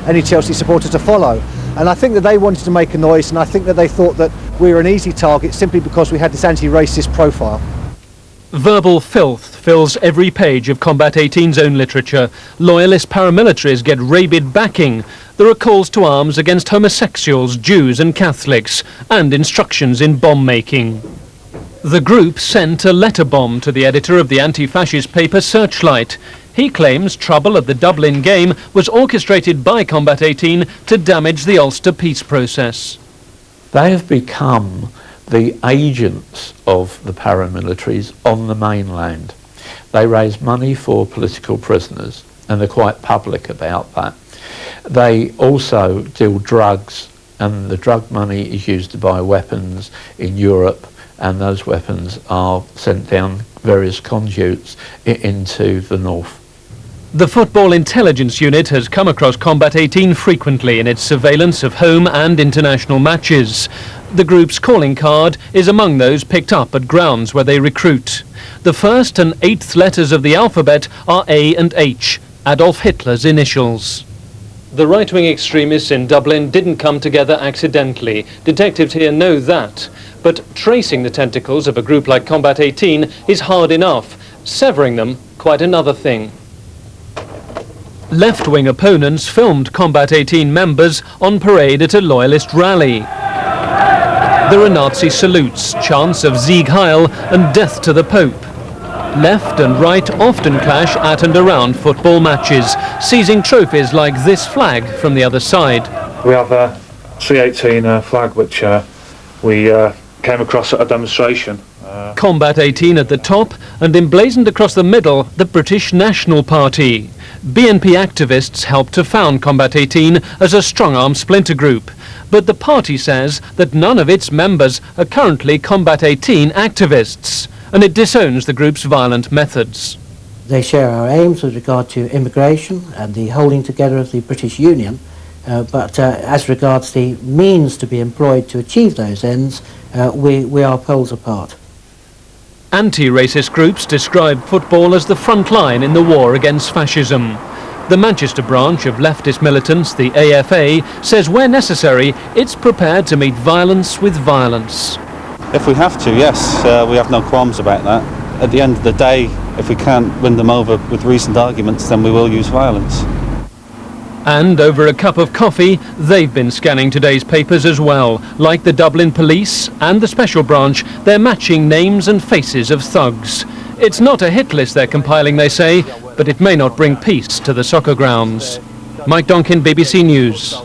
any Chelsea supporter to follow. And I think that they wanted to make a noise, and I think that they thought that we were an easy target simply because we had this anti-racist profile. Verbal filth fills every page of Combat 18's own literature. Loyalist paramilitaries get rabid backing. There are calls to arms against homosexuals, Jews and Catholics, and instructions in bomb-making. The group sent a letter bomb to the editor of the anti-fascist paper Searchlight. He claims trouble at the Dublin game was orchestrated by Combat 18 to damage the Ulster peace process. They have become the agents of the paramilitaries on the mainland. They raise money for political prisoners, and they're quite public about that. They also deal drugs, and the drug money is used to buy weapons in Europe, and those weapons are sent down various conduits into the north. The Football Intelligence Unit has come across Combat 18 frequently in its surveillance of home and international matches. The group's calling card is among those picked up at grounds where they recruit. The first and eighth letters of the alphabet are A and H, Adolf Hitler's initials. The right-wing extremists in Dublin didn't come together accidentally. Detectives here know that. But tracing the tentacles of a group like Combat 18 is hard enough. Severing them, quite another thing. Left-wing opponents filmed Combat 18 members on parade at a loyalist rally. There are Nazi salutes, chants of Sieg Heil and death to the Pope. Left and right often clash at and around football matches, seizing trophies like this flag from the other side. We have a C18 flag which we came across at a demonstration. Combat 18 at the top, and emblazoned across the middle, the British National Party. BNP activists helped to found Combat 18 as a strong-arm splinter group. But the party says that none of its members are currently Combat 18 activists, and it disowns the group's violent methods. They share our aims with regard to immigration and the holding together of the British Union, but as regards the means to be employed to achieve those ends, we are poles apart. Anti-racist groups describe football as the front line in the war against fascism. The Manchester branch of leftist militants, the AFA, says where necessary, it's prepared to meet violence with violence. If we have to, yes, we have no qualms about that. At the end of the day, if we can't win them over with reasoned arguments, then we will use violence. And over a cup of coffee, they've been scanning today's papers as well. Like the Dublin police and the special branch, they're matching names and faces of thugs. It's not a hit list they're compiling, they say, but it may not bring peace to the soccer grounds. Mike Donkin, BBC News.